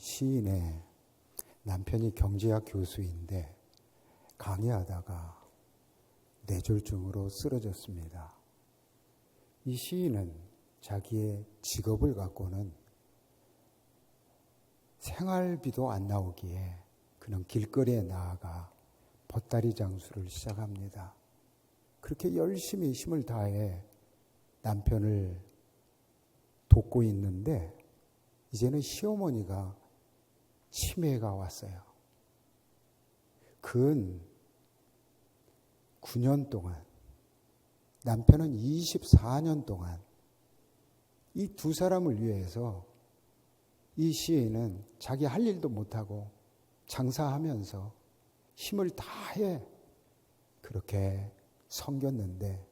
시인의 남편이 경제학 교수인데 강의하다가 뇌졸중으로 쓰러졌습니다. 이 시인은 자기의 직업을 갖고는 생활비도 안 나오기에 그는 길거리에 나아가 보따리 장수를 시작합니다. 그렇게 열심히 힘을 다해 남편을 돕고 있는데 이제는 시어머니가 치매가 왔어요. 근 9년 동안, 남편은 24년 동안 이 두 사람을 위해서 이 시인은 자기 할 일도 못하고 장사하면서 힘을 다해 그렇게 섬겼는데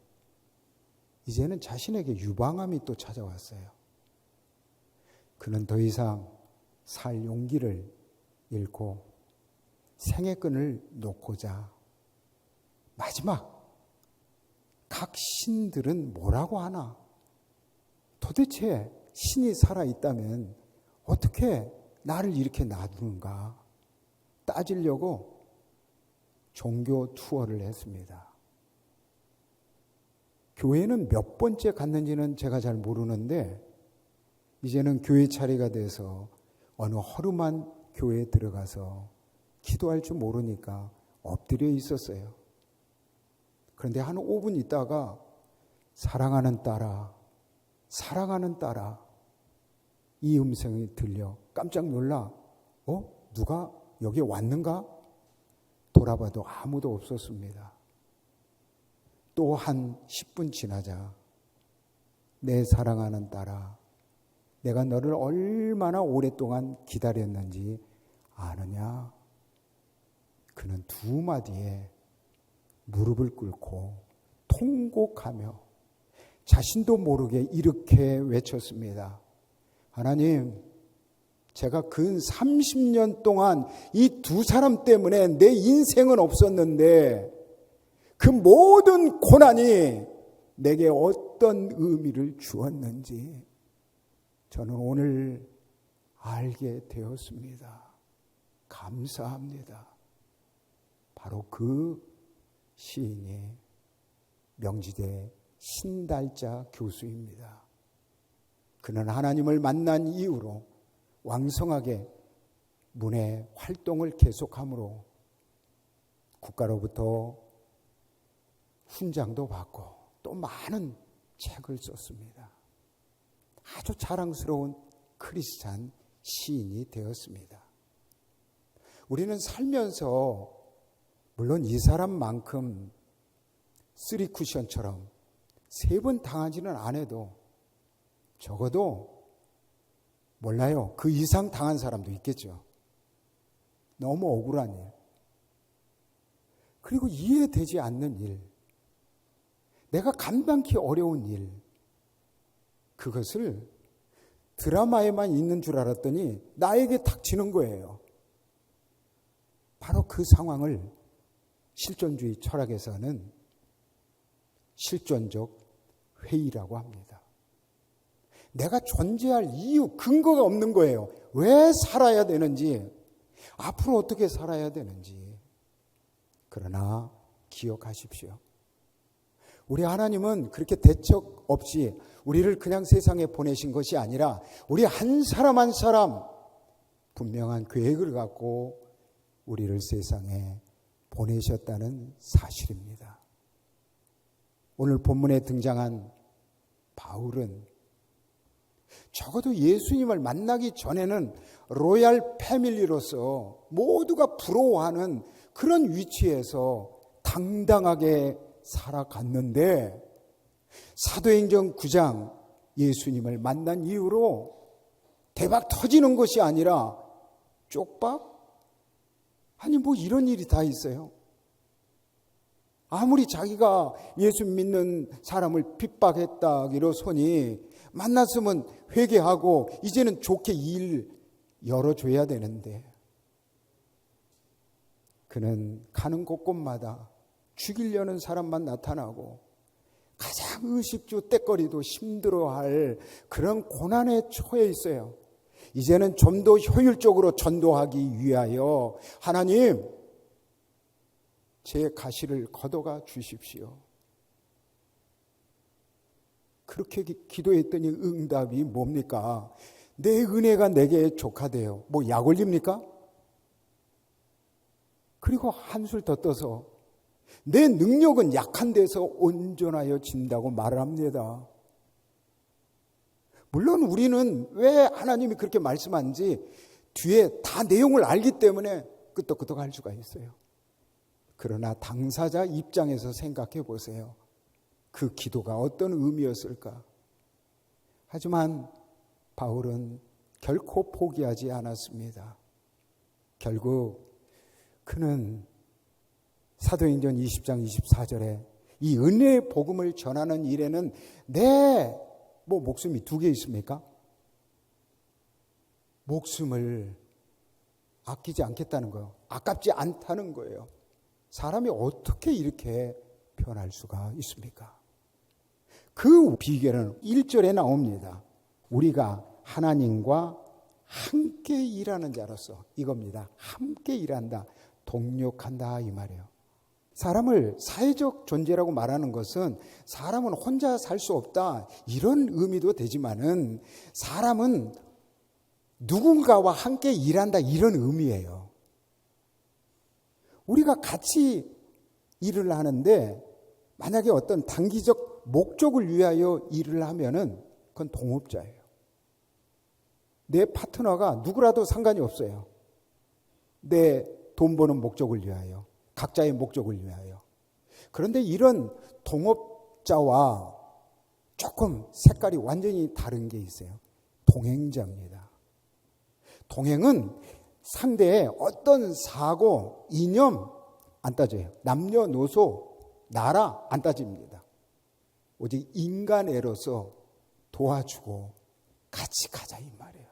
이제는 자신에게 유방암이 또 찾아왔어요. 그는 더 이상 살 용기를 잃고 생애끈을 놓고자 마지막 각 신들은 뭐라고 하나? 도대체 신이 살아있다면 어떻게 나를 이렇게 놔두는가? 따지려고 종교 투어를 했습니다. 교회는 몇 번째 갔는지는 제가 잘 모르는데 이제는 교회 차례가 돼서 어느 허름한 교회에 들어가서 기도할 줄 모르니까 엎드려 있었어요. 그런데 한 5분 있다가 사랑하는 딸아, 사랑하는 딸아 이 음성이 들려 깜짝 놀라 누가 여기 왔는가? 돌아봐도 아무도 없었습니다. 또 한 10분 지나자 내 사랑하는 딸아 내가 너를 얼마나 오랫동안 기다렸는지 아느냐? 그는 두 마디에 무릎을 꿇고 통곡하며 자신도 모르게 이렇게 외쳤습니다. 하나님, 제가 근 30년 동안 이 두 사람 때문에 내 인생은 없었는데 그 모든 고난이 내게 어떤 의미를 주었는지 저는 오늘 알게 되었습니다. 감사합니다. 바로 그 시인이 명지대 신달자 교수입니다. 그는 하나님을 만난 이후로 왕성하게 문예 활동을 계속함으로 국가로부터 훈장도 받고 또 많은 책을 썼습니다. 아주 자랑스러운 크리스찬 시인이 되었습니다. 우리는 살면서 물론 이 사람만큼 쓰리 쿠션처럼 3번 당하지는 않아도 적어도 몰라요. 그 이상 당한 사람도 있겠죠. 너무 억울한 일. 그리고 이해되지 않는 일. 내가 감당하기 어려운 일. 그것을 드라마에만 있는 줄 알았더니 나에게 닥치는 거예요. 바로 그 상황을 실존주의 철학에서는 실존적 회의라고 합니다. 내가 존재할 이유, 근거가 없는 거예요. 왜 살아야 되는지, 앞으로 어떻게 살아야 되는지. 그러나 기억하십시오. 우리 하나님은 그렇게 대책 없이 우리를 그냥 세상에 보내신 것이 아니라 우리 한 사람 한 사람 분명한 계획을 갖고 우리를 세상에 보내셨다는 사실입니다. 오늘 본문에 등장한 바울은 적어도 예수님을 만나기 전에는 로얄 패밀리로서 모두가 부러워하는 그런 위치에서 당당하게 살아갔는데 사도행전 9장 예수님을 만난 이후로 대박 터지는 것이 아니라 쪽박? 아니 뭐 이런 일이 다 있어요. 아무리 자기가 예수 믿는 사람을 핍박했다 이러서니 만났으면 회개하고 이제는 좋게 일 열어줘야 되는데 그는 가는 곳곳마다 죽이려는 사람만 나타나고 가장 의식주 때거리도 힘들어할 그런 고난에 처해 있어요. 이제는 좀 더 효율적으로 전도하기 위하여 하나님, 제 가시를 걷어가 주십시오. 그렇게 기도했더니 응답이 뭡니까? 내 은혜가 내게 족하대요. 뭐 약 올립니까? 그리고 한술 더 떠서 내 능력은 약한 데서 온전하여 진다고 말을 합니다. 물론 우리는 왜 하나님이 그렇게 말씀하는지 뒤에 다 내용을 알기 때문에 끄떡끄떡 할 수가 있어요. 그러나 당사자 입장에서 생각해 보세요. 그 기도가 어떤 의미였을까? 하지만 바울은 결코 포기하지 않았습니다. 결국 그는 사도행전 20장 24절에 이 은혜의 복음을 전하는 일에는 내 목숨이 2개 있습니까? 목숨을 아끼지 않겠다는 거예요. 아깝지 않다는 거예요. 사람이 어떻게 이렇게 변할 수가 있습니까? 그 비결은 1절에 나옵니다. 우리가 하나님과 함께 일하는 자로서 이겁니다. 함께 일한다, 동력한다 이 말이에요. 사람을 사회적 존재라고 말하는 것은 사람은 혼자 살 수 없다 이런 의미도 되지만은 사람은 누군가와 함께 일한다 이런 의미예요. 우리가 같이 일을 하는데 만약에 어떤 단기적 목적을 위하여 일을 하면은 그건 동업자예요. 내 파트너가 누구라도 상관이 없어요. 내 돈 버는 목적을 위하여, 각자의 목적을 위하여. 그런데 이런 동업자와 조금 색깔이 완전히 다른 게 있어요. 동행자입니다. 동행은 상대의 어떤 사고, 이념 안 따져요. 남녀노소, 나라 안 따집니다. 오직 인간애로서 도와주고 같이 가자 이 말이에요.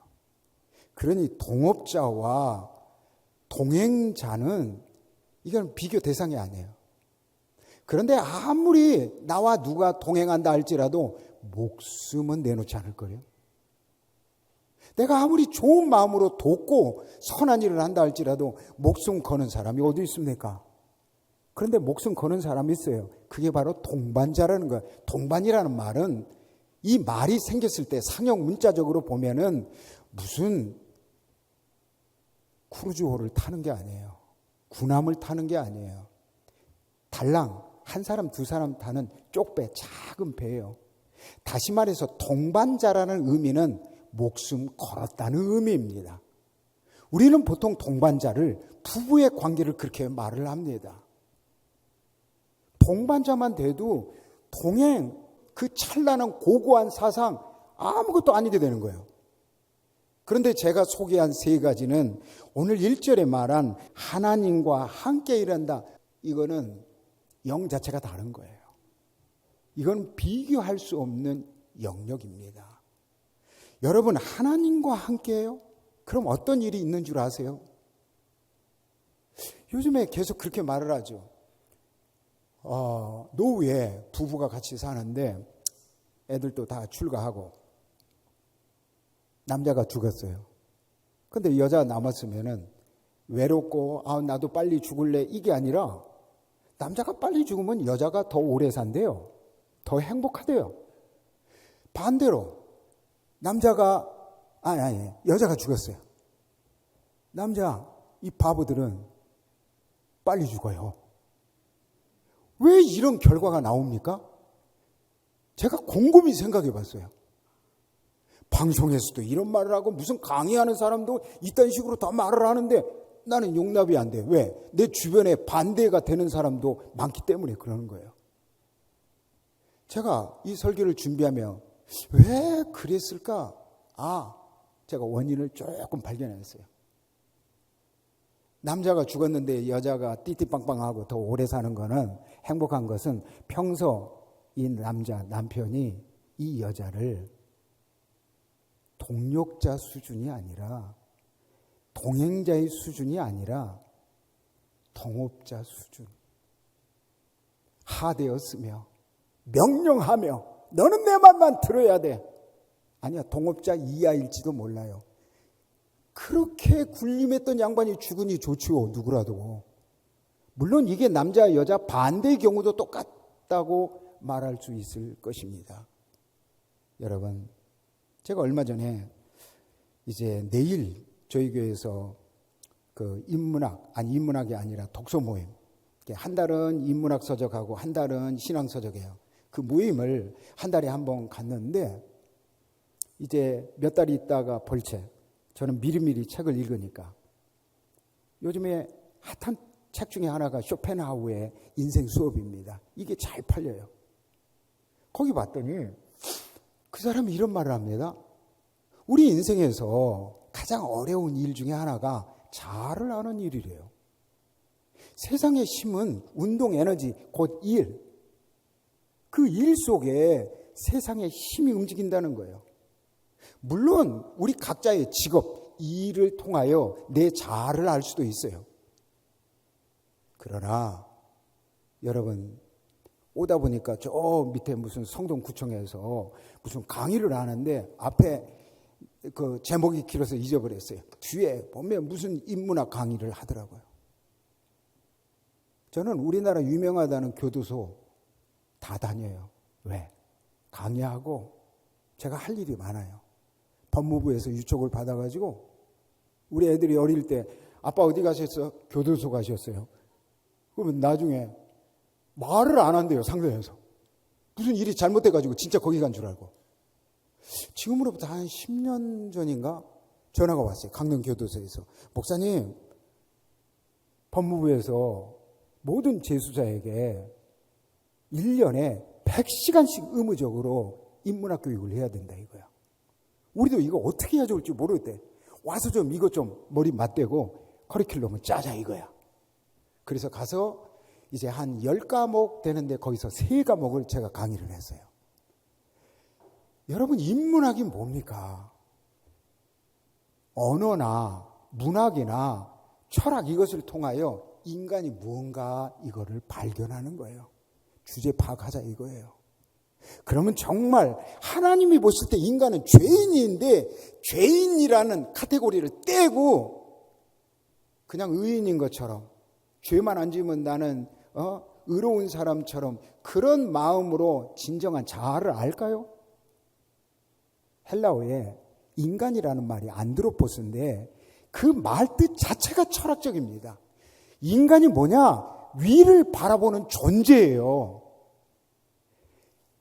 그러니 동업자와 동행자는 이건 비교 대상이 아니에요. 그런데 아무리 나와 누가 동행한다 할지라도 목숨은 내놓지 않을 거예요. 내가 아무리 좋은 마음으로 돕고 선한 일을 한다 할지라도 목숨 거는 사람이 어디 있습니까? 그런데 목숨 거는 사람이 있어요. 그게 바로 동반자라는 거예요. 동반이라는 말은 이 말이 생겼을 때 상형 문자적으로 보면은 무슨 크루즈호를 타는 게 아니에요. 군함을 타는 게 아니에요. 달랑 한 사람 두 사람 타는 쪽배 작은 배예요. 다시 말해서 동반자라는 의미는 목숨 걸었다는 의미입니다. 우리는 보통 동반자를 부부의 관계를 그렇게 말을 합니다. 동반자만 돼도 동행, 그 찬란한 고고한 사상 아무것도 아니게 되는 거예요. 그런데 제가 소개한 3가지는 오늘 1절에 말한 하나님과 함께 일한다. 이거는 영 자체가 다른 거예요. 이건 비교할 수 없는 영역입니다. 여러분 하나님과 함께해요? 그럼 어떤 일이 있는 줄 아세요? 요즘에 계속 그렇게 말을 하죠. 노후에 부부가 같이 사는데 애들도 다 출가하고 남자가 죽었어요. 근데 여자가 남았으면은 외롭고 나도 빨리 죽을래 이게 아니라 남자가 빨리 죽으면 여자가 더 오래 산대요. 더 행복하대요. 반대로 남자가 여자가 죽었어요. 남자 이 바보들은 빨리 죽어요. 왜 이런 결과가 나옵니까? 제가 곰곰이 생각해 봤어요. 방송에서도 이런 말을 하고 무슨 강의하는 사람도 이딴 식으로 다 말을 하는데 나는 용납이 안 돼. 왜? 내 주변에 반대가 되는 사람도 많기 때문에 그러는 거예요. 제가 이 설교를 준비하며 왜 그랬을까? 제가 원인을 조금 발견했어요. 남자가 죽었는데 여자가 띠띠빵빵하고 더 오래 사는 거는 행복한 것은 평소 이 남편이 이 여자를 동력자 수준이 아니라 동행자의 수준이 아니라 동업자 수준 하되었으며 명령하며 너는 내 말만 들어야 돼. 아니야, 동업자 이하일지도 몰라요. 그렇게 군림했던 양반이 죽으니 좋지요, 누구라도. 물론 이게 남자 여자 반대의 경우도 똑같다고 말할 수 있을 것입니다. 여러분, 제가 얼마 전에 이제 내일 저희 교회에서 그 인문학이 아니라 독서 모임, 한 달은 인문학 서적하고 한 달은 신앙 서적이에요. 그 모임을 한 달에 한 번 갔는데 이제 몇 달 있다가 벌채, 저는 미리미리 책을 읽으니까 요즘에 핫한 책 중에 하나가 쇼펜하우의 인생 수업입니다. 이게 잘 팔려요. 거기 봤더니 그 사람이 이런 말을 합니다. 우리 인생에서 가장 어려운 일 중에 하나가 자아를 아는 일이래요. 세상의 힘은 운동 에너지, 곧 일. 그 일 속에 세상의 힘이 움직인다는 거예요. 물론 우리 각자의 직업, 일을 통하여 내 자아를 알 수도 있어요. 그러나 여러분, 오다 보니까 저 밑에 무슨 성동구청에서 무슨 강의를 하는데 앞에 그 제목이 길어서 잊어버렸어요. 뒤에 보면 무슨 인문학 강의를 하더라고요. 저는 우리나라 유명하다는 교도소 다 다녀요. 왜? 강의하고 제가 할 일이 많아요. 법무부에서 유촉을 받아가지고 우리 애들이 어릴 때 아빠 어디 가셨어? 교도소 가셨어요. 그러면 나중에 말을 안 한대요, 상대에서. 무슨 일이 잘못돼가지고 진짜 거기 간 줄 알고. 지금으로부터 한 10년 전인가 전화가 왔어요. 강릉교도소에서. 목사님, 법무부에서 모든 재수자에게 1년에 100시간씩 의무적으로 인문학 교육을 해야 된다 이거야. 우리도 이거 어떻게 해야 좋을지 모르겠대. 와서 좀 이것 좀 머리 맞대고 커리큘럼을 짜자 이거야. 그래서 가서 이제 한 10과목 되는데 거기서 3과목을 제가 강의를 했어요. 여러분, 인문학이 뭡니까? 언어나 문학이나 철학 이것을 통하여 인간이 무언가 이거를 발견하는 거예요. 주제 파악하자 이거예요. 그러면 정말 하나님이 보실 때 인간은 죄인인데 죄인이라는 카테고리를 떼고 그냥 의인인 것처럼 죄만 안 지으면 나는 의로운 사람처럼 그런 마음으로 진정한 자아를 알까요? 헬라어에 인간이라는 말이 안드로포스인데 그 말 뜻 자체가 철학적입니다. 인간이 뭐냐? 위를 바라보는 존재예요.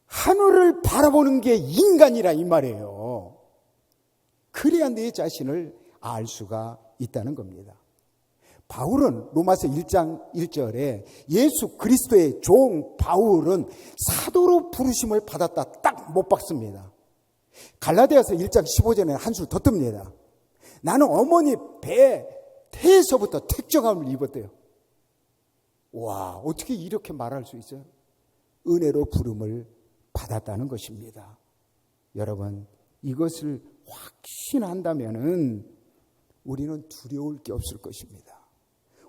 하늘을 바라보는 게 인간이라 이 말이에요. 그래야 내 자신을 알 수가 있다는 겁니다. 바울은 로마서 1장 1절에 예수 그리스도의 종 바울은 사도로 부르심을 받았다 딱 못 박습니다. 갈라디아서 1장 15절에 한술 더 뜹니다. 나는 어머니 태에서부터 택정함을 입었대요. 와, 어떻게 이렇게 말할 수 있어요? 은혜로 부름을 받았다는 것입니다. 여러분, 이것을 확신한다면은 우리는 두려울 게 없을 것입니다.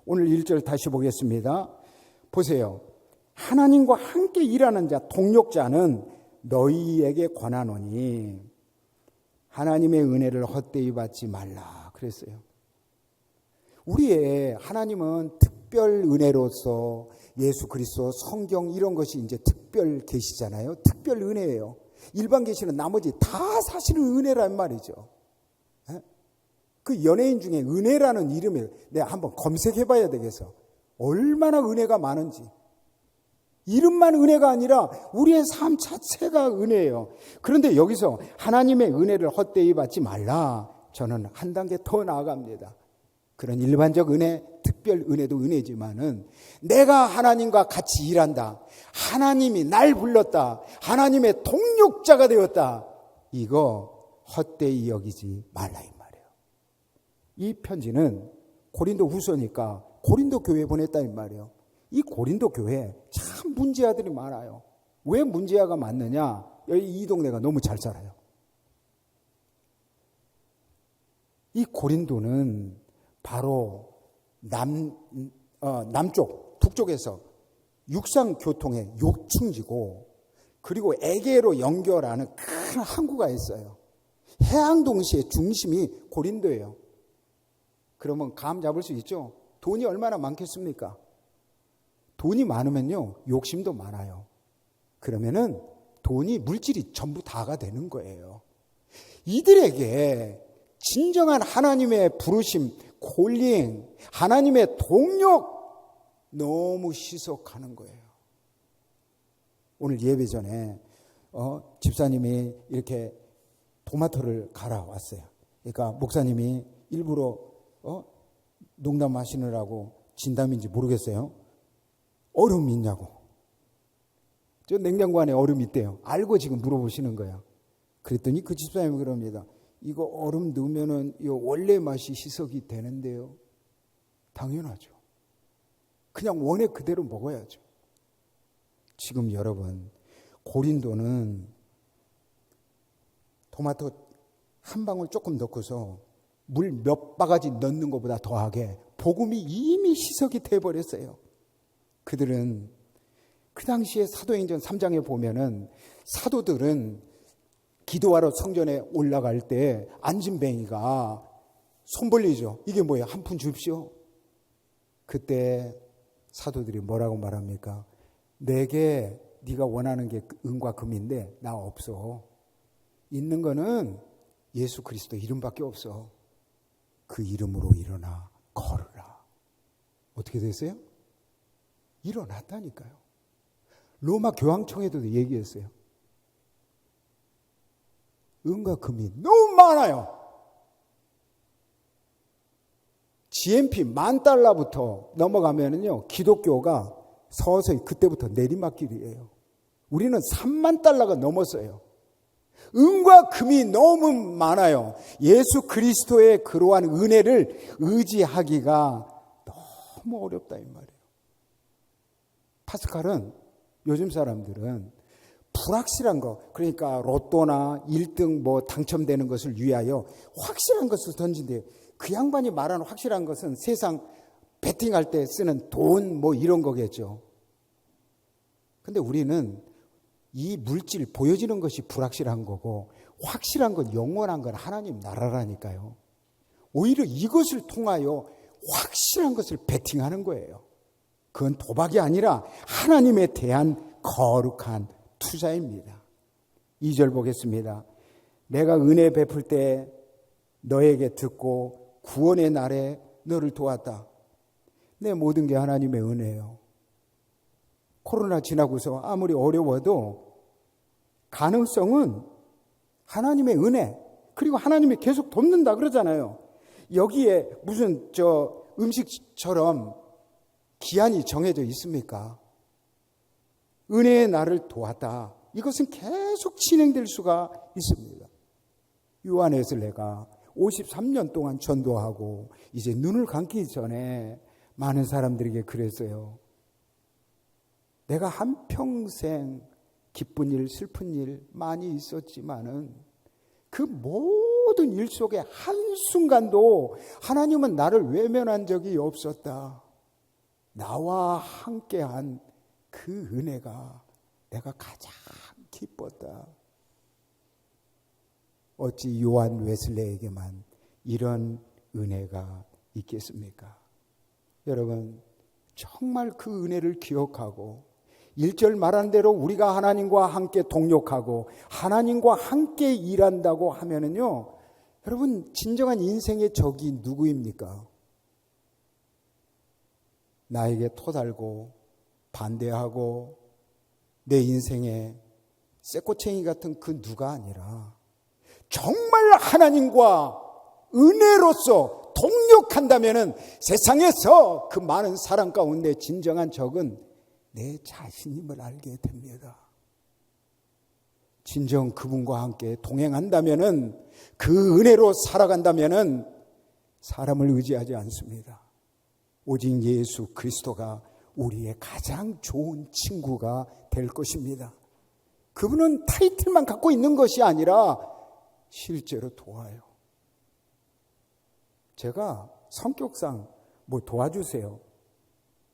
오늘 1절 다시 보겠습니다. 보세요. 하나님과 함께 일하는 자, 동력자는 너희에게 권하노니 하나님의 은혜를 헛되이 받지 말라 그랬어요. 우리의 하나님은 특별 은혜로서 예수 그리스도, 성경 이런 것이 이제 특별 계시잖아요. 특별 은혜예요. 일반 계시는 나머지 다 사실은 은혜란 말이죠. 그 연예인 중에 은혜라는 이름을 내가 한번 검색해 봐야 되겠어. 얼마나 은혜가 많은지. 이름만 은혜가 아니라 우리의 삶 자체가 은혜예요. 그런데 여기서 하나님의 은혜를 헛되이 받지 말라. 저는 한 단계 더 나아갑니다. 그런 일반적 은혜, 특별 은혜도 은혜지만은 내가 하나님과 같이 일한다. 하나님이 날 불렀다. 하나님의 동력자가 되었다. 이거 헛되이 여기지 말라 이 말이에요. 이 편지는 고린도 후서니까 고린도 교회에 보냈다 이 말이에요. 이 고린도 교회에 참 문제아들이 많아요. 왜 문제아가 많느냐? 여기 이 동네가 너무 잘 살아요. 이 고린도는 바로 남쪽, 북쪽에서 육상교통의 요충지고 그리고 에게로 연결하는 큰 항구가 있어요. 해양 동시의 중심이 고린도예요. 그러면 감 잡을 수 있죠? 돈이 얼마나 많겠습니까? 돈이 많으면요, 욕심도 많아요. 그러면은 돈이 물질이 전부 다가 되는 거예요. 이들에게 진정한 하나님의 부르심, 콜링, 하나님의 동력 너무 희석하는 거예요. 오늘 예배 전에 집사님이 이렇게 토마토를 갈아왔어요. 그러니까 목사님이 일부러 농담하시느라고 진담인지 모르겠어요. 얼음이 있냐고. 저 냉장고 안에 얼음이 있대요. 알고 지금 물어보시는 거야. 그랬더니 그 집사님이 그럽니다. 이거 얼음 넣으면은 이 원래 맛이 희석이 되는데요. 당연하죠. 그냥 원래 그대로 먹어야죠. 지금 여러분, 고린도는 토마토 한 방울 조금 넣고서 물 몇 바가지 넣는 것보다 더하게 복음이 이미 희석이 돼버렸어요. 그들은 그 당시에 사도행전 3장에 보면은 사도들은 기도하러 성전에 올라갈 때 안진뱅이가 손 벌리죠. 이게 뭐야? 한 푼 줍시오. 그때 사도들이 뭐라고 말합니까? 내게 네가 원하는 게 은과 금인데 나 없어. 있는 거는 예수 그리스도 이름밖에 없어. 그 이름으로 일어나 걸으라. 어떻게 됐어요? 일어났다니까요. 로마 교황청에도 얘기했어요. 은과 금이 너무 많아요. GNP $10,000부터 넘어가면은요, 기독교가 서서히 그때부터 내리막길이에요. 우리는 $30,000가 넘었어요. 은과 금이 너무 많아요. 예수 그리스도의 그러한 은혜를 의지하기가 너무 어렵다 이 말이에요. 파스칼은 요즘 사람들은 불확실한 거, 그러니까 로또나 1등 뭐 당첨되는 것을 위하여 확실한 것을 던진대요. 그 양반이 말하는 확실한 것은 세상 베팅할 때 쓰는 돈 뭐 이런 거겠죠. 근데 우리는 이 물질 보여지는 것이 불확실한 거고 확실한 건 영원한 건 하나님 나라라니까요. 오히려 이것을 통하여 확실한 것을 베팅하는 거예요. 그건 도박이 아니라 하나님에 대한 거룩한 투자입니다. 2절 보겠습니다. 내가 은혜 베풀 때 너에게 듣고 구원의 날에 너를 도왔다. 내 모든 게 하나님의 은혜예요. 코로나 지나고서 아무리 어려워도 가능성은 하나님의 은혜, 그리고 하나님이 계속 돕는다 그러잖아요. 여기에 무슨 음식처럼 기한이 정해져 있습니까? 은혜의 날을 도왔다. 이것은 계속 진행될 수가 있습니다. 요한에슬레가 53년 동안 전도하고 이제 눈을 감기 전에 많은 사람들에게 그랬어요. 내가 한평생 기쁜 일, 슬픈 일 많이 있었지만은 그 모든 일 속에 한순간도 하나님은 나를 외면한 적이 없었다. 나와 함께한 그 은혜가 내가 가장 기뻤다. 어찌 요한 웨슬레에게만 이런 은혜가 있겠습니까? 여러분, 정말 그 은혜를 기억하고 1절 말한 대로 우리가 하나님과 함께 동역하고 하나님과 함께 일한다고 하면은요, 여러분, 진정한 인생의 적이 누구입니까? 나에게 토달고 반대하고 내 인생에 쇠꼬챙이 같은 그 누가 아니라 정말 하나님과 은혜로서 동역한다면은 세상에서 그 많은 사람 가운데 진정한 적은 내 자신임을 알게 됩니다. 진정 그분과 함께 동행한다면은, 그 은혜로 살아간다면은 사람을 의지하지 않습니다. 오직 예수 그리스도가 우리의 가장 좋은 친구가 될 것입니다. 그분은 타이틀만 갖고 있는 것이 아니라 실제로 도와요. 제가 성격상 뭐 도와주세요.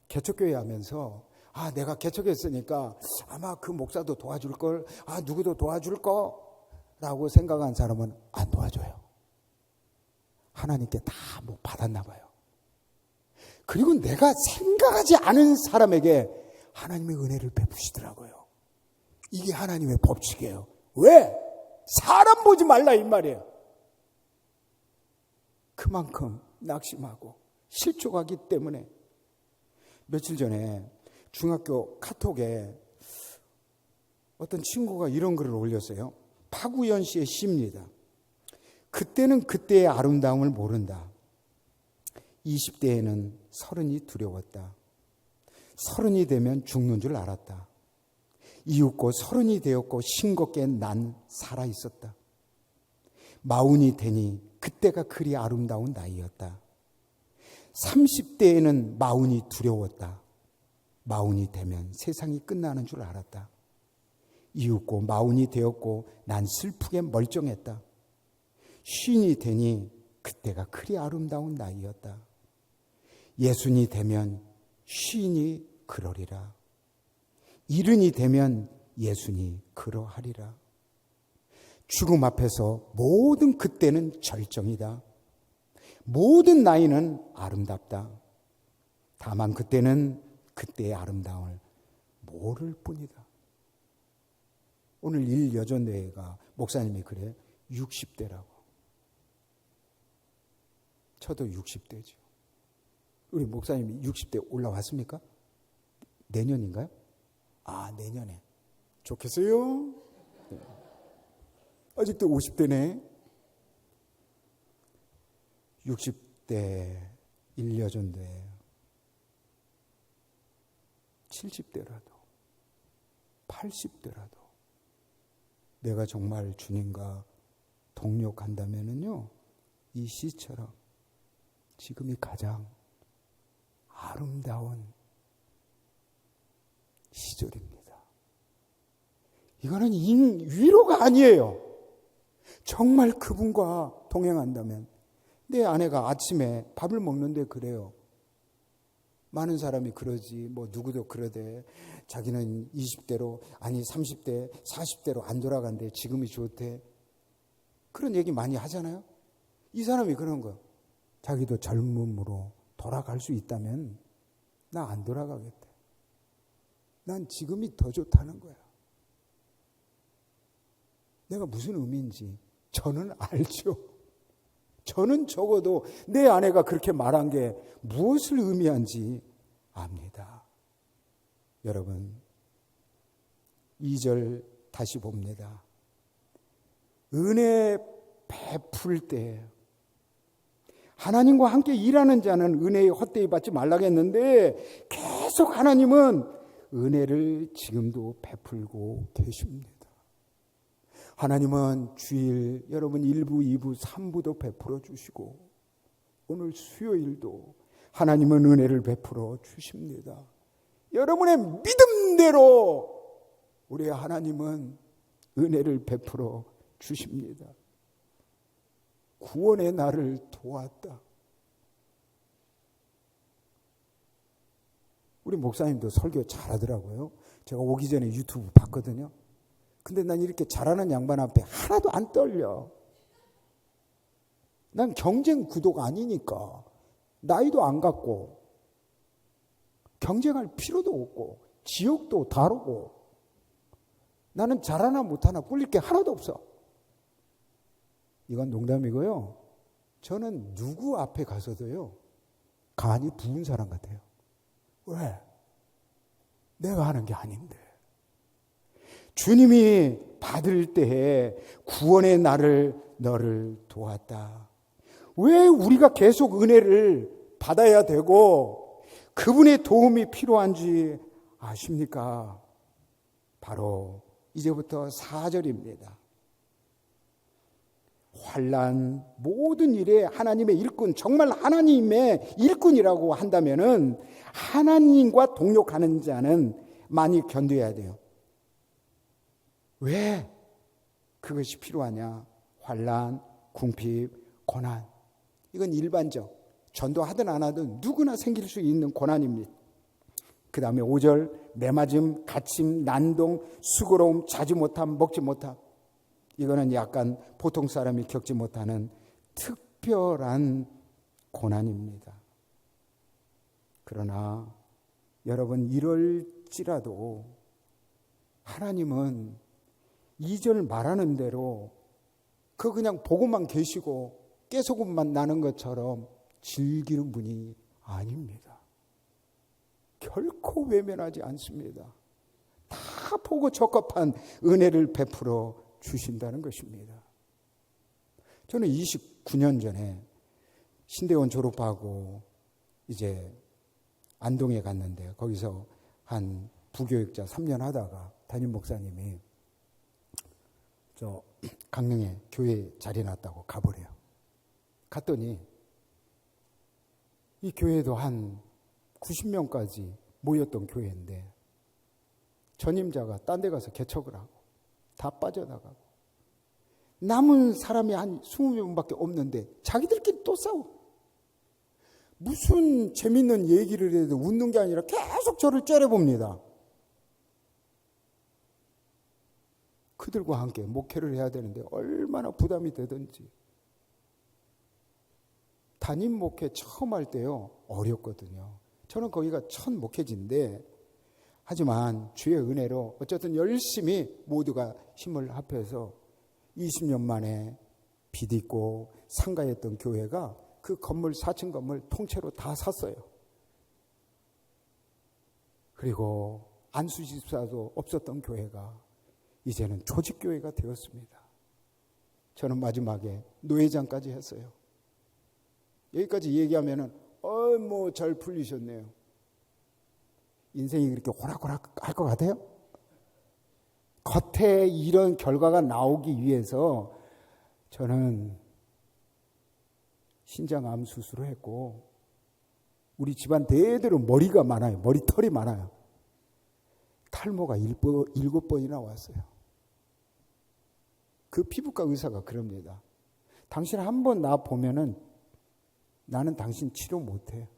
개척교회 하면서 내가 개척했으니까 아마 그 목사도 도와줄걸, 누구도 도와줄거 라고 생각한 사람은 안 도와줘요. 하나님께 다 뭐 받았나 봐요. 그리고 내가 생각하지 않은 사람에게 하나님의 은혜를 베푸시더라고요. 이게 하나님의 법칙이에요. 왜? 사람 보지 말라 이 말이에요. 그만큼 낙심하고 실족하기 때문에. 며칠 전에 중학교 카톡에 어떤 친구가 이런 글을 올렸어요. 박우연 씨의 시입니다. 그때는 그때의 아름다움을 모른다. 20대에는 서른이 두려웠다. 서른이 되면 죽는 줄 알았다. 이윽고 서른이 되었고 싱겁게 난 살아있었다. 마흔이 되니 그때가 그리 아름다운 나이였다. 30대에는 마흔이 두려웠다. 마흔이 되면 세상이 끝나는 줄 알았다. 이윽고 마흔이 되었고 난 슬프게 멀쩡했다. 쉰이 되니 그때가 그리 아름다운 나이였다. 예순이 되면 쉰이 그러리라. 일흔이 되면 예순이 그러하리라. 죽음 앞에서 모든 그때는 절정이다. 모든 나이는 아름답다. 다만 그때는 그때의 아름다움을 모를 뿐이다. 오늘 일여전대회가 목사님이 그래요. 60대라고. 저도 60대죠. 우리 목사님이 60대 올라왔습니까? 내년인가요? 아, 내년에. 좋겠어요? 네. 아직도 50대네. 60대, 1여전대, 70대라도, 80대라도, 내가 정말 주님과 동력한다면은요, 이 시처럼 지금이 가장 아름다운 시절입니다. 이거는 위로가 아니에요. 정말 그분과 동행한다면. 내 아내가 아침에 밥을 먹는데 그래요. 많은 사람이 그러지, 뭐 누구도 그러대. 자기는 20대로, 아니 30대, 40대로 안 돌아간대. 지금이 좋대. 그런 얘기 많이 하잖아요. 이 사람이 그런 거예요. 자기도 젊음으로 돌아갈 수 있다면 나 안 돌아가겠대. 난 지금이 더 좋다는 거야. 내가 무슨 의미인지 저는 알죠. 저는 적어도 내 아내가 그렇게 말한 게 무엇을 의미한지 압니다. 여러분, 2절 다시 봅니다. 은혜 베풀 때 하나님과 함께 일하는 자는 은혜에 헛되이 받지 말라겠는데 계속 하나님은 은혜를 지금도 베풀고 계십니다. 하나님은 주일 여러분 1부, 2부, 3부도 베풀어 주시고 오늘 수요일도 하나님은 은혜를 베풀어 주십니다. 여러분의 믿음대로 우리 하나님은 은혜를 베풀어 주십니다. 구원의 날을 도왔다. 우리 목사님도 설교 잘하더라고요. 제가 오기 전에 유튜브 봤거든요. 근데 난 이렇게 잘하는 양반 앞에 하나도 안 떨려. 난 경쟁 구도가 아니니까. 나이도 안 갖고 경쟁할 필요도 없고 지역도 다르고 나는 잘하나 못하나 꿀릴 게 하나도 없어. 이건 농담이고요. 저는 누구 앞에 가서도요 간이 부은 사람 같아요. 왜? 내가 하는 게 아닌데. 주님이 받을 때에 구원의 날을 너를 도왔다. 왜 우리가 계속 은혜를 받아야 되고 그분의 도움이 필요한지 아십니까? 바로 이제부터 4절입니다. 환난 모든 일에 하나님의 일꾼, 정말 하나님의 일꾼이라고 한다면은 하나님과 동력하는 자는 많이 견뎌야 돼요. 왜 그것이 필요하냐? 환난, 궁핍, 고난. 이건 일반적. 전도하든 안 하든 누구나 생길 수 있는 고난입니다. 그 다음에 5절 매맞음, 갇힘, 난동, 수고로움, 자지 못함, 먹지 못함. 이거는 약간 보통 사람이 겪지 못하는 특별한 고난입니다. 그러나 여러분, 이럴지라도 하나님은 2절 말하는 대로 그냥 보고만 계시고 깨소금만 나는 것처럼 즐기는 분이 아닙니다. 결코 외면하지 않습니다. 다 보고 적합한 은혜를 베풀어 주신다는 것입니다. 저는 29년 전에 신대원 졸업하고 이제 안동에 갔는데 거기서 한 부교육자 3년 하다가 담임 목사님이 저 강릉에 교회 자리 났다고 가보래요. 갔더니 이 교회도 한 90명까지 모였던 교회인데 전임자가 딴 데 가서 개척을 하고 다 빠져나가고 남은 사람이 한 20명밖에 없는데 자기들끼리 또 싸워. 무슨 재밌는 얘기를 해도 웃는 게 아니라 계속 저를 째려봅니다. 그들과 함께 목회를 해야 되는데 얼마나 부담이 되든지. 담임 목회 처음 할 때요, 어렵거든요. 저는 거기가 첫 목회지인데, 하지만 주의 은혜로 어쨌든 열심히 모두가 힘을 합해서 20년 만에 비딛고 상가했던 교회가 그 건물 4층 건물 통째로 다 샀어요. 그리고 안수집사도 없었던 교회가 이제는 조직교회가 되었습니다. 저는 마지막에 노회장까지 했어요. 여기까지 얘기하면은 뭐 잘 풀리셨네요. 인생이 그렇게 호락호락 할 것 같아요? 겉에 이런 결과가 나오기 위해서 저는 신장암 수술을 했고 우리 집안 대대로 머리가 많아요. 머리털이 많아요. 탈모가 7번이나 왔어요. 그 피부과 의사가 그럽니다. 당신 한 번 나 보면은 나는 당신 치료 못해.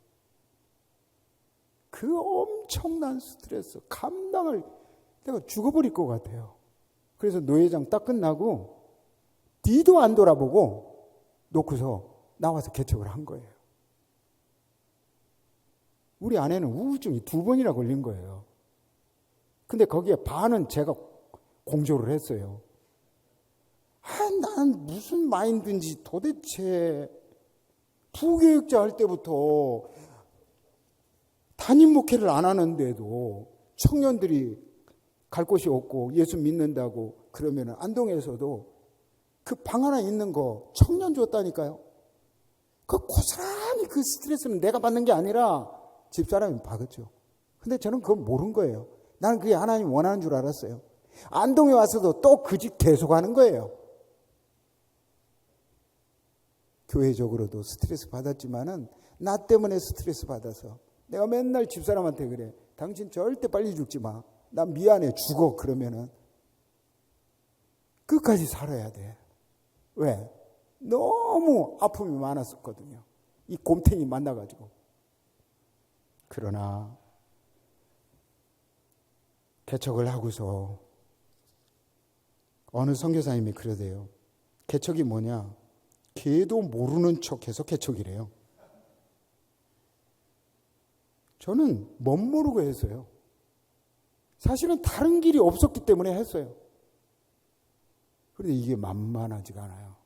그 엄청난 스트레스, 감당을 내가 죽어버릴 것 같아요. 그래서 노회장 딱 끝나고 뒤도 안 돌아보고 놓고서 나와서 개척을 한 거예요. 우리 아내는 우울증이 2번이나 걸린 거예요. 근데 거기에 반은 제가 공조를 했어요. 난 무슨 마인드인지 도대체 부교육자 할 때부터 담임 목회를 안 하는데도 청년들이 갈 곳이 없고 예수 믿는다고 그러면 안동에서도 그 방 하나 있는 거 청년 줬다니까요. 그 고스란히 그 스트레스는 내가 받는 게 아니라 집사람이 받았죠. 근데 저는 그걸 모른 거예요. 나는 그게 하나님 원하는 줄 알았어요. 안동에 와서도 또 그 집 계속하는 거예요. 교회적으로도 스트레스 받았지만은 나 때문에 스트레스 받아서 내가 맨날 집사람한테 그래. 당신 절대 빨리 죽지 마. 난 미안해. 죽어. 그러면은 끝까지 살아야 돼. 왜? 너무 아픔이 많았었거든요. 이 곰탱이 만나가지고. 그러나 개척을 하고서 어느 선교사님이 그러대요. 개척이 뭐냐? 걔도 모르는 척해서 개척이래요. 저는 멋모르고 했어요. 사실은 다른 길이 없었기 때문에 했어요. 그런데 이게 만만하지가 않아요.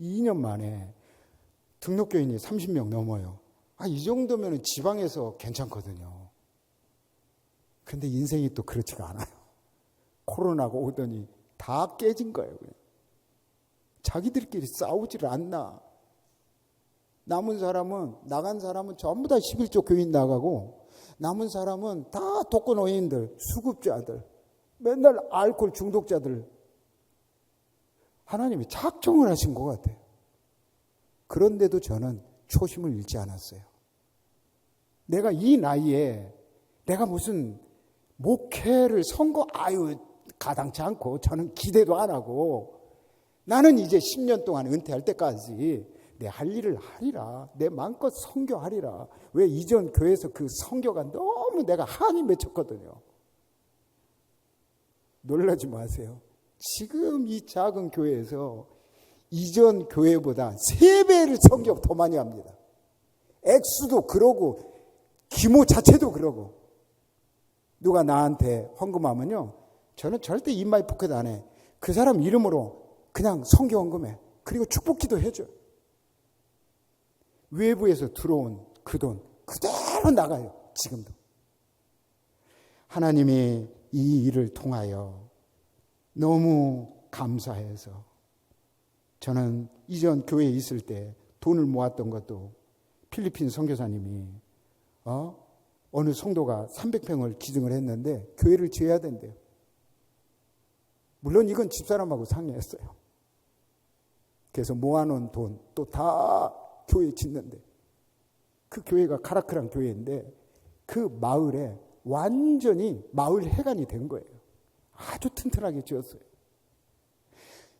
2년 만에 등록교인이 30명 넘어요. 이 정도면 지방에서 괜찮거든요. 그런데 인생이 또 그렇지가 않아요. 코로나가 오더니 다 깨진 거예요. 그냥. 자기들끼리 싸우지를 않나. 남은 사람은, 나간 사람은 전부 다 11조 교인 나가고, 남은 사람은 다 독거노인들, 수급자들, 맨날 알코올 중독자들. 하나님이 작정을 하신 것 같아요. 그런데도 저는 초심을 잃지 않았어요. 내가 이 나이에 내가 무슨 목회를 가당치 않고 저는 기대도 안 하고 나는 이제 10년 동안 은퇴할 때까지 내 할 일을 하리라. 내 마음껏 선교하리라. 왜 이전 교회에서 그 선교가 너무 내가 한이 맺혔거든요. 놀라지 마세요. 지금 이 작은 교회에서 이전 교회보다 3배를 성경 더 많이 합니다. 액수도 그러고 규모 자체도 그러고. 누가 나한테 헌금하면요, 저는 절대 인마이 포켓 안 해. 그 사람 이름으로 그냥 성경 헌금해. 그리고 축복기도 해줘. 외부에서 들어온 그 돈 그대로 나가요. 지금도. 하나님이 이 일을 통하여 너무 감사해서, 저는 이전 교회에 있을 때 돈을 모았던 것도 필리핀 선교사님이 어느 성도가 300평을 기증을 했는데 교회를 지어야 된대요. 물론 이건 집사람하고 상의했어요. 그래서 모아놓은 돈 또 다 교회 짓는데, 그 교회가 카라크란 교회인데 그 마을에 완전히 마을 해관이 된 거예요. 아주 튼튼하게 지었어요.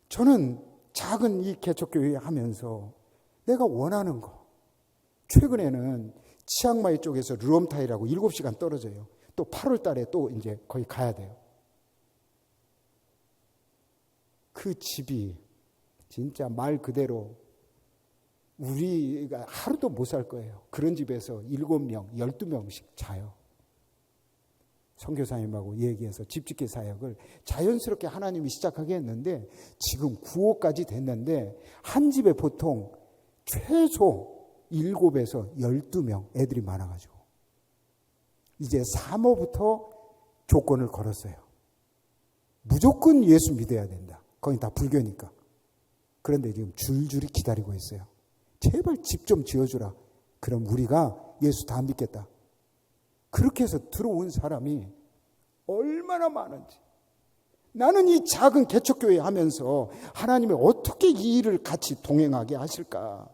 저는 작은 이 개척교회 하면서 내가 원하는 거, 최근에는 치앙마이 쪽에서 르롬타이라고 7시간 떨어져요. 또 8월 달에 또 이제 거기 가야 돼요. 그 집이 진짜 말 그대로 우리가 하루도 못 살 거예요. 그런 집에서 7명, 12명씩 자요. 선교사님하고 얘기해서 집짓기 사역을 자연스럽게 하나님이 시작하게 했는데 지금 9호까지 됐는데 한 집에 보통 최소 7에서 12명 애들이 많아가지고 이제 3호부터 조건을 걸었어요. 무조건 예수 믿어야 된다. 거긴 다 불교니까. 그런데 지금 줄줄이 기다리고 있어요. 제발 집 좀 지어주라. 그럼 우리가 예수 다 믿겠다. 그렇게 해서 들어온 사람이 얼마나 많은지. 나는 이 작은 개척교회 하면서 하나님이 어떻게 이 일을 같이 동행하게 하실까?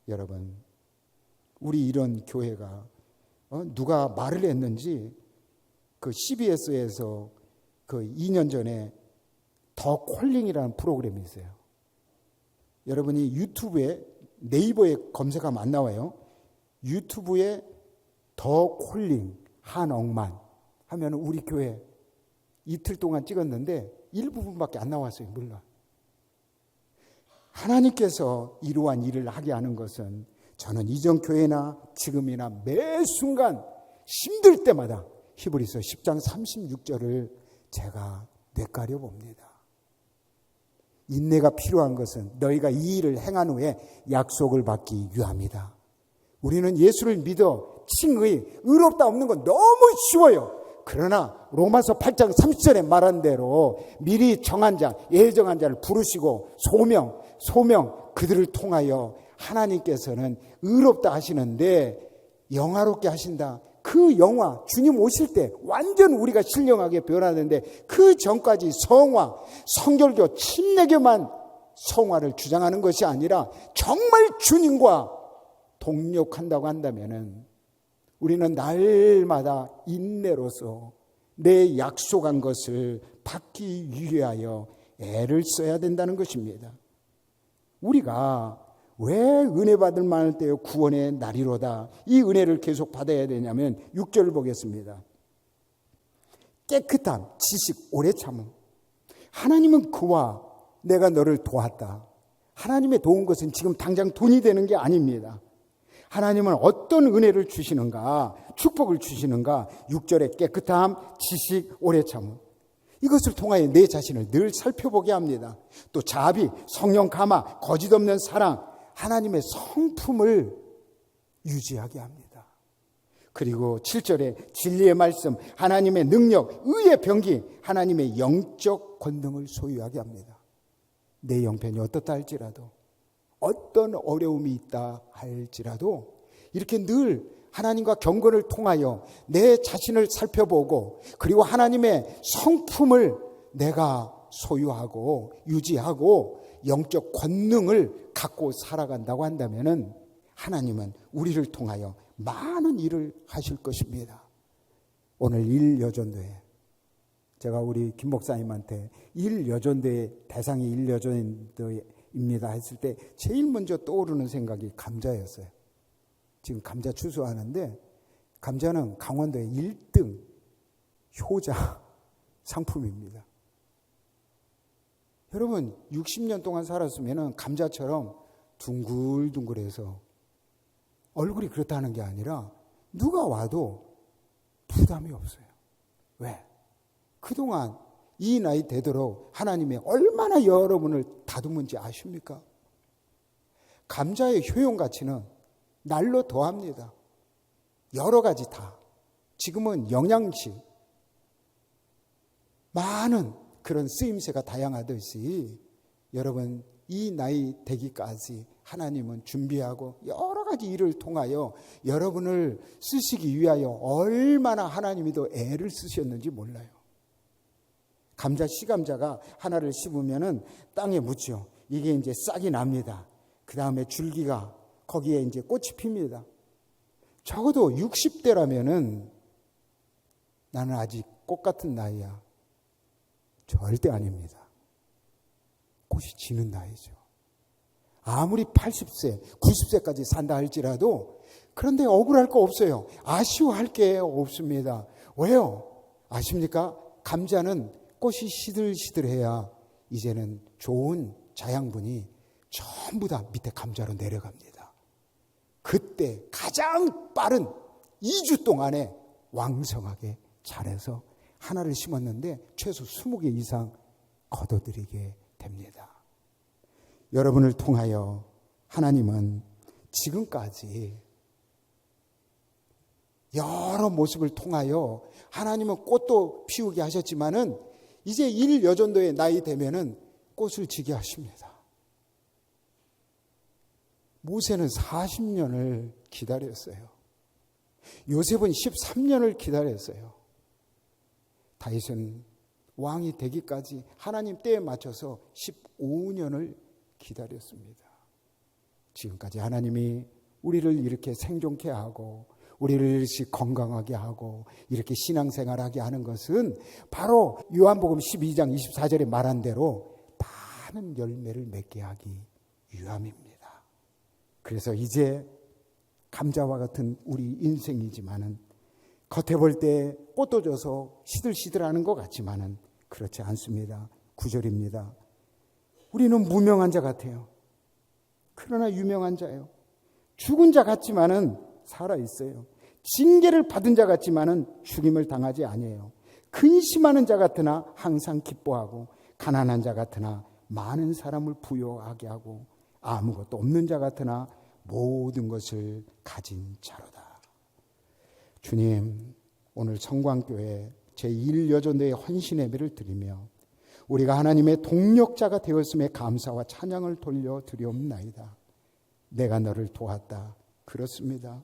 여러분, 우리 이런 교회가 누가 말을 했는지 그 CBS에서 그 2년 전에 더 콜링이라는 프로그램이 있어요. 여러분이 유튜브에 네이버에 검색하면 안 나와요. 유튜브에 더 콜링 한억만 하면 우리 교회 이틀 동안 찍었는데 일부분밖에 안 나왔어요. 물론 하나님께서 이러한 일을 하게 하는 것은 저는 이전 교회나 지금이나 매 순간 힘들 때마다 히브리서 10장 36절을 제가 되새겨 봅니다. 인내가 필요한 것은 너희가 이 일을 행한 후에 약속을 받기 위함이다. 우리는 예수를 믿어 칭의, 의롭다 없는 건 너무 쉬워요. 그러나 로마서 8장 30절에 말한 대로 미리 정한 자, 예정한 자를 부르시고 소명 그들을 통하여 하나님께서는 의롭다 하시는데 영화롭게 하신다. 그 영화 주님 오실 때 완전 우리가 신령하게 변하는데 그 전까지 성화, 성결교, 침례교만 성화를 주장하는 것이 아니라 정말 주님과 동력한다고 한다면은 우리는 날마다 인내로서 내 약속한 것을 받기 위하여 애를 써야 된다는 것입니다. 우리가 왜 은혜 받을 만할 때에 구원의 날이로다. 이 은혜를 계속 받아야 되냐면 6절을 보겠습니다. 깨끗함, 지식, 오래 참음. 하나님은 그와 내가 너를 도왔다. 하나님의 도운 것은 지금 당장 돈이 되는 게 아닙니다. 하나님은 어떤 은혜를 주시는가, 축복을 주시는가. 6절에 깨끗함, 지식, 오래 참음. 이것을 통하여 내 자신을 늘 살펴보게 합니다. 또 자비, 성령 감화, 거짓 없는 사랑, 하나님의 성품을 유지하게 합니다. 그리고 7절에 진리의 말씀, 하나님의 능력, 의의 병기, 하나님의 영적 권능을 소유하게 합니다. 내 형편이 어떻다 할지라도, 어떤 어려움이 있다 할지라도 이렇게 늘 하나님과 경건을 통하여 내 자신을 살펴보고 그리고 하나님의 성품을 내가 소유하고 유지하고 영적 권능을 갖고 살아간다고 한다면은 하나님은 우리를 통하여 많은 일을 하실 것입니다. 오늘 1여전도회 제가 우리 김 목사님한테 1여전도회 대상이 1여전도입니다 했을 때 제일 먼저 떠오르는 생각이 감자였어요. 지금 감자 추수하는데 감자는 강원도의 1등 효자 상품입니다. 여러분 60년 동안 살았으면 감자처럼 둥글둥글해서 얼굴이 그렇다는 게 아니라 누가 와도 부담이 없어요. 왜? 그동안 이 나이 되도록 하나님이 얼마나 여러분을 다듬은지 아십니까? 감자의 효용 가치는 날로 더합니다. 여러 가지 다. 지금은 영양식, 많은 그런 쓰임새가 다양하듯이 여러분 이 나이 되기까지 하나님은 준비하고 여러 가지 일을 통하여 여러분을 쓰시기 위하여 얼마나 하나님이 더 애를 쓰셨는지 몰라요. 감자 씨감자가 하나를 씹으면은 땅에 묻죠. 이게 이제 싹이 납니다. 그 다음에 줄기가 거기에 이제 꽃이 핍니다. 적어도 60대라면은 나는 아직 꽃 같은 나이야. 절대 아닙니다. 꽃이 지는 나이죠. 아무리 80세, 90세까지 산다 할지라도 그런데 억울할 거 없어요. 아쉬워할 게 없습니다. 왜요? 아십니까? 감자는 꽃이 시들시들해야 이제는 좋은 자양분이 전부 다 밑에 감자로 내려갑니다. 그때 가장 빠른 2주 동안에 왕성하게 자라서 하나를 심었는데 최소 20개 이상 거둬들이게 됩니다. 여러분을 통하여 하나님은 지금까지 여러 모습을 통하여 하나님은 꽃도 피우게 하셨지만은 이제 일여전도의 나이 되면은 꽃을 지게 하십니다. 모세는 40년을 기다렸어요. 요셉은 13년을 기다렸어요. 다윗은 왕이 되기까지 하나님 때에 맞춰서 15년을 기다렸습니다. 지금까지 하나님이 우리를 이렇게 생존케 하고 우리를 이렇게 건강하게 하고 이렇게 신앙생활하게 하는 것은 바로 요한복음 12장 24절에 말한 대로 많은 열매를 맺게 하기 위함입니다. 그래서 이제 감자와 같은 우리 인생이지만은 겉에 볼 때 꽃도 져서 시들시들하는 것 같지만은 그렇지 않습니다. 9절입니다. 우리는 무명한 자 같아요. 그러나 유명한 자예요. 죽은 자 같지만은 살아 있어요. 징계를 받은 자 같지만은 죽임을 당하지 아니에요. 근심하는 자 같으나 항상 기뻐하고 가난한 자 같으나 많은 사람을 부요하게 하고 아무것도 없는 자 같으나 모든 것을 가진 자로다. 주님, 오늘 성광교회 제1여전도의 헌신 예배를 드리며 우리가 하나님의 동력자가 되었음에 감사와 찬양을 돌려 드리옵나이다. 내가 너를 도왔다. 그렇습니다.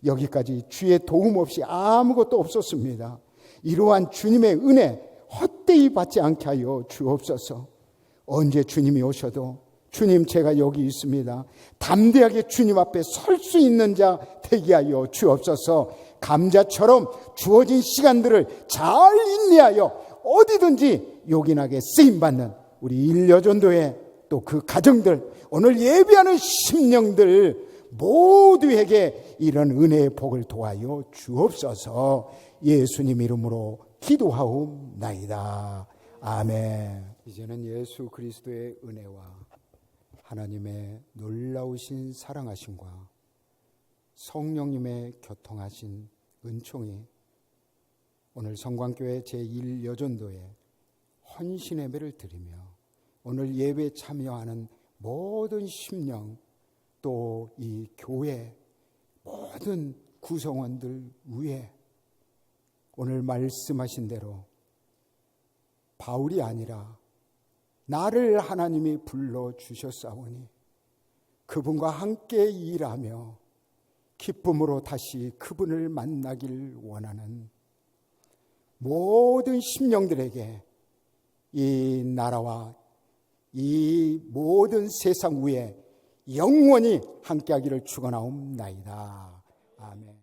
여기까지 주의 도움 없이 아무것도 없었습니다. 이러한 주님의 은혜 헛되이 받지 않게 하여 주옵소서. 언제 주님이 오셔도 주님 제가 여기 있습니다. 담대하게 주님 앞에 설 수 있는 자 되게 하여 주옵소서. 감자처럼 주어진 시간들을 잘 인내하여 어디든지 요긴하게 쓰임받는 우리 일여전도의 또 그 가정들, 오늘 예배하는 심령들 모두에게 이런 은혜의 복을 도하여 주옵소서. 예수님 이름으로 기도하옵나이다. 아멘. 이제는 예수 그리스도의 은혜와 하나님의 놀라우신 사랑하심과 성령님의 교통하신 은총이 오늘 성광교회 제1여전도에 헌신 예배를 드리며 오늘 예배에 참여하는 모든 심령 또 이 교회 모든 구성원들 위에 오늘 말씀하신 대로 바울이 아니라 나를 하나님이 불러주셨사오니 그분과 함께 일하며 기쁨으로 다시 그분을 만나길 원하는 모든 심령들에게 이 나라와 이 모든 세상 위에 영원히 함께하기를 축원하옵나이다. 아멘.